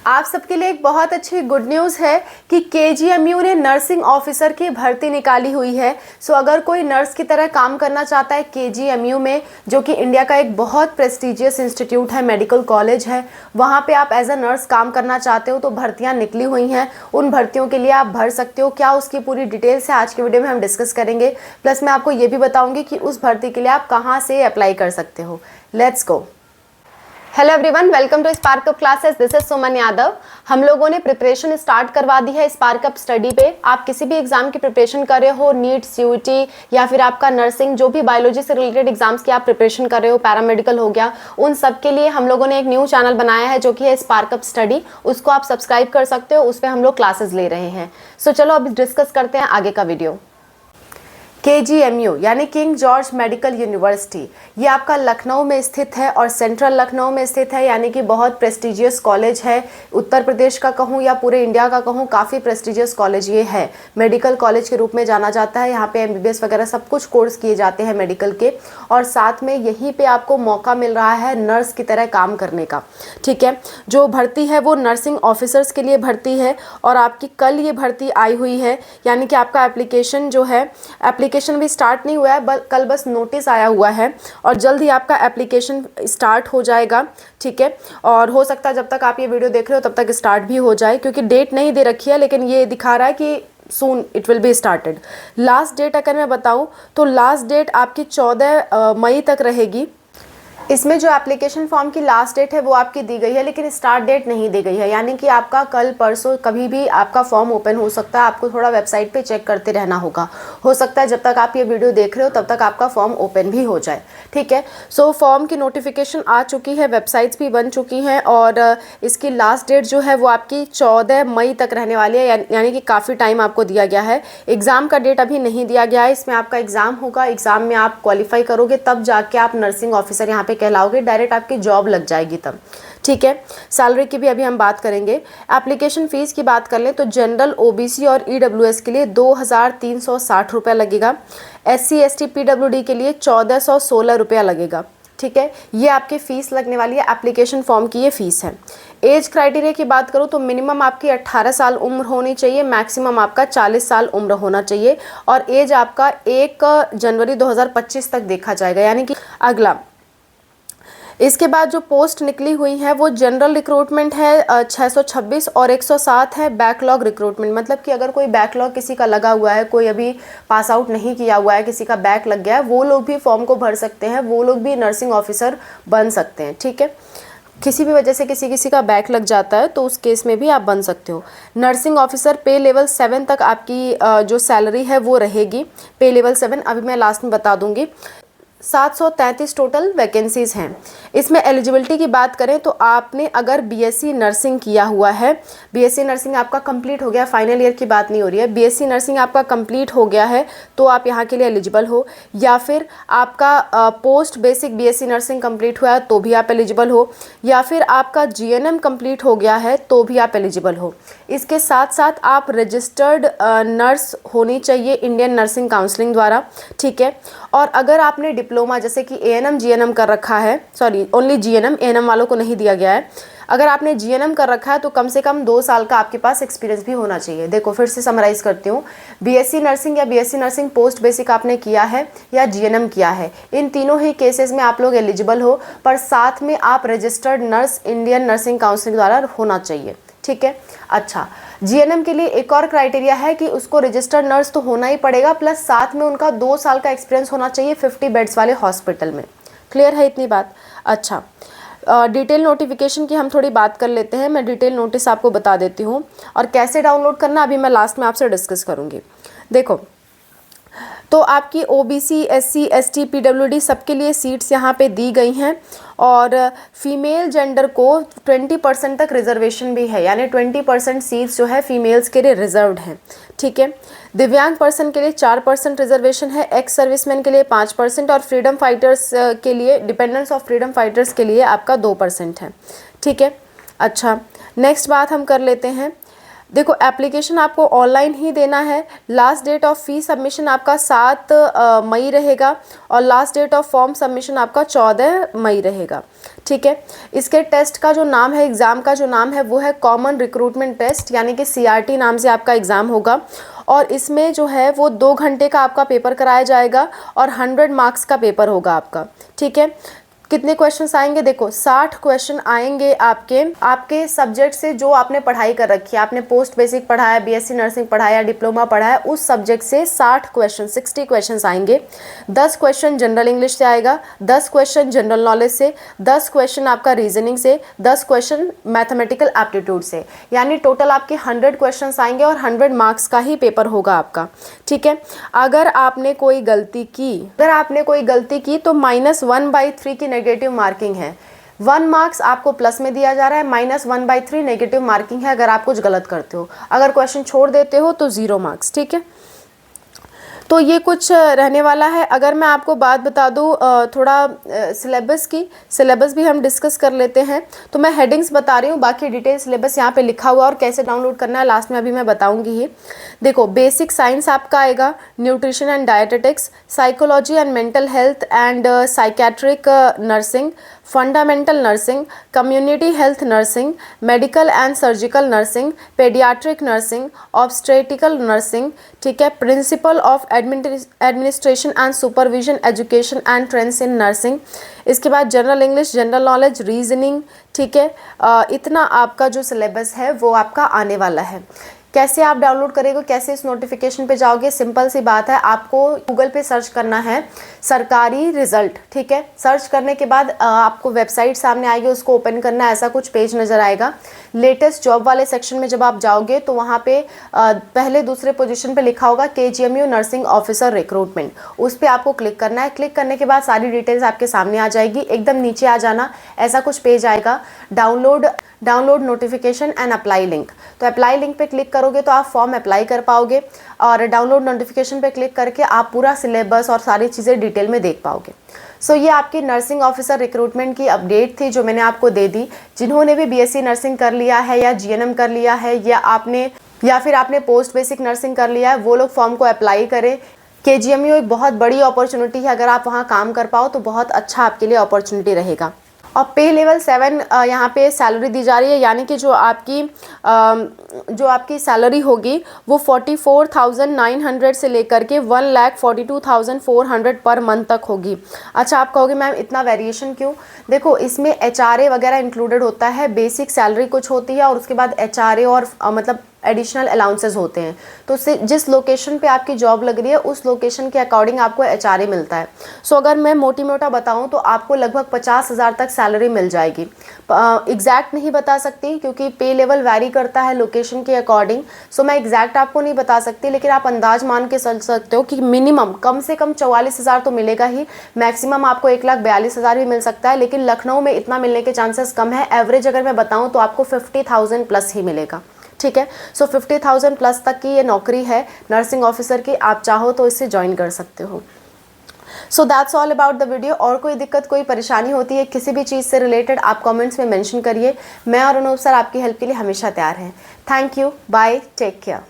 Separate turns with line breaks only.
आप सबके लिए एक बहुत अच्छी गुड न्यूज़ है कि केजीएमयू ने नर्सिंग ऑफिसर की भर्ती निकाली हुई है। सो अगर कोई नर्स की तरह काम करना चाहता है केजीएमयू में, जो कि इंडिया का एक बहुत प्रेस्टिजियस इंस्टीट्यूट है, मेडिकल कॉलेज है, वहाँ पे आप एज अ नर्स काम करना चाहते हो तो भर्तियाँ निकली हुई हैं। उन भर्तियों के लिए आप भर सकते हो। क्या उसकी पूरी डिटेल्स है आज की वीडियो में हम डिस्कस करेंगे। प्लस मैं आपको ये भी बताऊँगी कि उस भर्ती के लिए आप कहाँ से अप्लाई कर सकते हो। Let's go. Hello everyone, welcome to Spark Up classes. This is Suman Yadav. हम लोगों ने प्रिपरेशन स्टार्ट करवा दी है स्पार्क अप स्टडी पे। आप किसी भी एग्जाम की प्रिपरेशन कर रहे हो, नीट, सीयूटी या फिर आपका नर्सिंग, जो भी बायोलॉजी से रिलेटेड एग्जाम्स की आप प्रिपरेशन कर रहे हो, पैरामेडिकल हो गया, उन सब के लिए हम लोगों ने एक न्यू चैनल बनाया है जो कि है स्पार्क अप स्टडी। उसको आप सब्सक्राइब कर सकते हो, उस पर हम लोग क्लासेस ले रहे हैं। सो चलो अब डिस्कस करते हैं आगे का वीडियो। केजीएमयू यानी किंग जॉर्ज मेडिकल यूनिवर्सिटी, ये आपका लखनऊ में स्थित है और सेंट्रल लखनऊ में स्थित है, यानी कि बहुत प्रेस्टिजियस कॉलेज है। उत्तर प्रदेश का कहूँ या पूरे इंडिया का कहूँ, काफ़ी प्रेस्टिजियस कॉलेज ये है। मेडिकल कॉलेज के रूप में जाना जाता है। यहाँ पे एमबीबीएस वगैरह सब कुछ कोर्स किए जाते हैं मेडिकल के, और साथ में यहीं पे आपको मौका मिल रहा है नर्स की तरह काम करने का। ठीक है, जो भर्ती है वो नर्सिंग ऑफिसर्स के लिए भर्ती है और आपकी कल ये भर्ती आई हुई है, यानी कि आपका एप्लीकेशन जो है, एप्लीकेशन भी स्टार्ट नहीं हुआ है, कल बस नोटिस आया हुआ है और जल्द ही आपका एप्लीकेशन स्टार्ट हो जाएगा। ठीक है, और हो सकता है जब तक आप ये वीडियो देख रहे हो तब तक स्टार्ट भी हो जाए, क्योंकि डेट नहीं दे रखी है, लेकिन ये दिखा रहा है कि soon it will be started. Last date अगर मैं बताऊं तो लास्ट डेट आपकी 14 मई तक रहेगी। इसमें जो एप्लीकेशन फॉर्म की लास्ट डेट है वो आपकी दी गई है, लेकिन स्टार्ट डेट नहीं दी गई है, यानी कि आपका कल परसों कभी भी आपका फॉर्म ओपन हो सकता है। आपको थोड़ा वेबसाइट पे चेक करते रहना होगा। हो सकता है जब तक आप ये वीडियो देख रहे हो तब तक आपका फॉर्म ओपन भी हो जाए। ठीक है, सो फॉर्म की नोटिफिकेशन आ चुकी है, वेबसाइट्स भी बन चुकी हैं और इसकी लास्ट डेट जो है वो आपकी 14 मई तक रहने वाली है, यानी कि काफ़ी टाइम आपको दिया गया है। एग्ज़ाम का डेट अभी नहीं दिया गया है। इसमें आपका एग्ज़ाम होगा, एग्ज़ाम में आप क्वालिफाई करोगे तब जाके आप नर्सिंग ऑफिसर यहाँ पे कहलाओगे, डायरेक्ट आपकी जॉब लग जाएगी तब। ठीक है, सैलरी की भी अभी हम बात करेंगे। एप्लीकेशन फ़ीस की बात कर लें तो जनरल, ओबीसी और ईडब्ल्यूएस के लिए 2360 रुपये लगेगा। एससी, एसटी, पीडब्ल्यूडी के लिए 1416 रुपया लगेगा। ठीक है, ये आपकी फ़ीस लगने वाली है, एप्लीकेशन फॉर्म की ये फ़ीस है। एज क्राइटेरिया की बात करूँ तो मिनिमम आपकी 18 साल उम्र होनी चाहिए, मैक्सिमम आपका 40 साल उम्र होना चाहिए, और एज आपका 1 जनवरी 2025 तक देखा जाएगा, यानी कि अगला। इसके बाद जो पोस्ट निकली हुई है वो जनरल रिक्रूटमेंट है 626 और 107 है बैकलॉग रिक्रूटमेंट। मतलब कि अगर कोई बैकलॉग किसी का लगा हुआ है, कोई अभी पास आउट नहीं किया हुआ है, किसी का बैक लग गया है, वो लोग भी फॉर्म को भर सकते हैं, वो लोग भी नर्सिंग ऑफिसर बन सकते हैं। ठीक है, किसी भी वजह से किसी का बैक लग जाता है तो उस केस में भी आप बन सकते हो। नर्सिंग ऑफिसर पे लेवल 7 तक आपकी जो सैलरी है वो रहेगी, पे लेवल 7, अभी मैं लास्ट में बता दूंगी। 733 टोटल वैकेंसीज़ हैं। इसमें एलिजिबिलिटी की बात करें तो आपने अगर बीएससी नर्सिंग किया हुआ है, बीएससी नर्सिंग आपका कंप्लीट हो गया, फाइनल ईयर की बात नहीं हो रही है, बीएससी नर्सिंग आपका कंप्लीट हो गया है तो आप यहाँ के लिए एलिजिबल हो, या फिर आपका post basic BSc nursing complete हुआ है तो भी आप एलिजिबल हो, या फिर आपका जीएनएम कंप्लीट हो गया है तो भी आप एलिजिबल हो। इसके साथ साथ आप रजिस्टर्ड नर्स होनी चाहिए इंडियन नर्सिंग काउंसिलिंग द्वारा। ठीक है, और अगर आपने डिप्लोमा जैसे कि एएनएम जीएनएम कर रखा है, सॉरी ओनली जीएनएम, एएनएम वालों को नहीं दिया गया है, अगर आपने जीएनएम कर रखा है तो कम से कम 2 साल का आपके पास एक्सपीरियंस भी होना चाहिए। देखो फिर से समराइज़ करती हूँ, बीएससी नर्सिंग या बीएससी नर्सिंग पोस्ट बेसिक आपने किया है या जीएनएम किया है, इन तीनों ही केसेस में आप लोग एलिजिबल हो, पर साथ में आप registered nurse Indian nursing council द्वारा होना चाहिए। ठीक है, अच्छा, जीएनएम के लिए एक और क्राइटेरिया है कि उसको रजिस्टर्ड नर्स तो होना ही पड़ेगा, प्लस साथ में उनका 2 साल का एक्सपीरियंस होना चाहिए 50 बेड्स वाले हॉस्पिटल में। क्लियर है इतनी बात? अच्छा, डिटेल नोटिफिकेशन की हम थोड़ी बात कर लेते हैं। मैं डिटेल नोटिस आपको बता देती हूँ, और कैसे डाउनलोड करना अभी मैं लास्ट में आपसे डिस्कस करूँगी। देखो, तो आपकी ओबीसी, एससी, एसटी, पीडब्ल्यूडी सबके लिए सीट्स यहाँ पे दी गई हैं, और फीमेल जेंडर को 20% तक रिजर्वेशन भी है, यानी 20% सीट्स जो है फीमेल्स के लिए रिजर्व्ड हैं। ठीक है, दिव्यांग पर्सन के लिए 4% रिजर्वेशन है, एक्स सर्विसमैन के लिए 5% और फ्रीडम फाइटर्स के लिए, डिपेंडेंट्स ऑफ फ्रीडम फाइटर्स के लिए आपका 2% है। ठीक है, अच्छा, नेक्स्ट बात हम कर लेते हैं देखो एप्लीकेशन आपको ऑनलाइन ही देना है। Last date of fee submission आपका 7 मई रहेगा और last date of form submission आपका 14 मई रहेगा। ठीक है, इसके टेस्ट का जो नाम है, एग्ज़ाम का जो नाम है वो है कॉमन रिक्रूटमेंट टेस्ट, यानी कि CRT नाम से आपका एग्ज़ाम होगा। और इसमें जो है वो 2 घंटे का आपका पेपर कराया जाएगा और 100 मार्क्स का पेपर होगा आपका। ठीक है, कितने क्वेश्चंस आएंगे? देखो 60 क्वेश्चन आएंगे आपके सब्जेक्ट से जो आपने पढ़ाई कर रखी है। आपने पोस्ट बेसिक पढ़ा है, BSc नर्सिंग पढ़ा है या डिप्लोमा पढ़ा है, उस सब्जेक्ट से 60 क्वेश्चन आएंगे। 10 क्वेश्चन जनरल इंग्लिश से आएगा, 10 क्वेश्चन जनरल नॉलेज से, 10 क्वेश्चन आपका रीजनिंग से, 10 क्वेश्चन मैथमेटिकल एप्टीट्यूड से, यानी टोटल आपके 100 क्वेश्चन आएंगे और 100 मार्क्स का ही पेपर होगा आपका। ठीक है, अगर आपने कोई गलती की तो -1/3 की नेगेटिव मार्किंग है। 1 मार्क्स आपको प्लस में दिया जा रहा है, -1/3 नेगेटिव मार्किंग है अगर आप कुछ गलत करते हो। अगर क्वेश्चन छोड़ देते हो तो 0 मार्क्स। ठीक है, तो ये कुछ रहने वाला है। अगर मैं आपको बात बता दूँ थोड़ा सिलेबस की, सिलेबस भी हम डिस्कस कर लेते हैं। तो मैं हेडिंग्स बता रही हूँ, बाकी डिटेल सिलेबस यहाँ पे लिखा हुआ और कैसे डाउनलोड करना है लास्ट में अभी मैं बताऊँगी ही। देखो बेसिक साइंस आपका आएगा, nutrition and dietetics, psychology and mental health and psychiatric nursing, fundamental nursing, community health nursing, medical and surgical nursing, paediatric nursing, obstetrical nursing. ठीक है, principle of administration and supervision education and trends in nursing. इसके बाद general English, general knowledge, reasoning. ठीक है, इतना आपका जो syllabus है वो आपका आने वाला है। कैसे आप डाउनलोड करेंगे, कैसे इस नोटिफिकेशन पे जाओगे? सिंपल सी बात है, आपको गूगल पे सर्च करना है सरकारी रिजल्ट। ठीक है, सर्च करने के बाद आपको वेबसाइट सामने आएगी, उसको ओपन करना है, ऐसा कुछ पेज नज़र आएगा। लेटेस्ट जॉब वाले सेक्शन में जब आप जाओगे तो वहाँ पे पहले दूसरे पोजीशन पे लिखा होगा KGMU नर्सिंग ऑफिसर रिक्रूटमेंट, उस पर आपको क्लिक करना है। क्लिक करने के बाद सारी डिटेल्स आपके सामने आ जाएगी। एकदम नीचे आ जाना, ऐसा कुछ पेज आएगा, download notification and apply link. तो अप्लाई लिंक पे क्लिक करोगे तो आप फॉर्म अप्लाई कर पाओगे और डाउनलोड नोटिफिकेशन पे क्लिक करके आप पूरा सिलेबस और सारी चीज़ें डिटेल में देख पाओगे। सो ये आपकी नर्सिंग ऑफिसर रिक्रूटमेंट की अपडेट थी जो मैंने आपको दे दी। जिन्होंने भी BSc नर्सिंग कर लिया है या GNM कर लिया है या फिर आपने पोस्ट बेसिक नर्सिंग कर लिया है, वो लोग फॉर्म को अप्लाई करें। KGMU एक बहुत बड़ी अपॉर्चुनिटी है, अगर आप वहाँ काम कर पाओ तो बहुत अच्छा आपके लिए अपॉर्चुनिटी रहेगा। और पे लेवल 7 यहाँ पे सैलरी दी जा रही है, यानी कि जो आपकी सैलरी होगी वो 44,900 से लेकर के 1,42,400 पर मंथ तक होगी। अच्छा, आप कहोगे मैम इतना वेरिएशन क्यों? देखो इसमें HRA वगैरह इंक्लूडेड होता है, बेसिक सैलरी कुछ होती है और उसके बाद HRA और मतलब एडिशनल अलाउंसेस होते हैं। तो जिस लोकेशन पे आपकी जॉब लग रही है उस लोकेशन के अकॉर्डिंग आपको HRA मिलता है। सो अगर मैं मोटी मोटा बताऊं तो आपको लगभग 50,000 तक सैलरी मिल जाएगी। एग्जैक्ट नहीं बता सकती क्योंकि पे लेवल वैरी करता है लोकेशन के अकॉर्डिंग। सो मैं एग्जैक्ट आपको नहीं बता सकती, लेकिन आप अंदाज मान के चल सकते हो कि मिनिमम कम से कम 44,000 तो मिलेगा ही, मैक्सिमम आपको 1,42,000 भी मिल सकता है, लेकिन लखनऊ में इतना मिलने के चांसेस कम है। एवरेज अगर मैं बताऊँ तो आपको 50,000 प्लस ही मिलेगा। ठीक है, सो 50,000 प्लस तक की ये नौकरी है नर्सिंग ऑफिसर की, आप चाहो तो इससे ज्वाइन कर सकते हो। So that's all about the video. और कोई दिक्कत, कोई परेशानी होती है किसी भी चीज़ से रिलेटेड, आप कमेंट्स में मेंशन करिए। मैं और अनूप सर आपकी हेल्प के लिए हमेशा तैयार हैं। Thank you, bye, take care.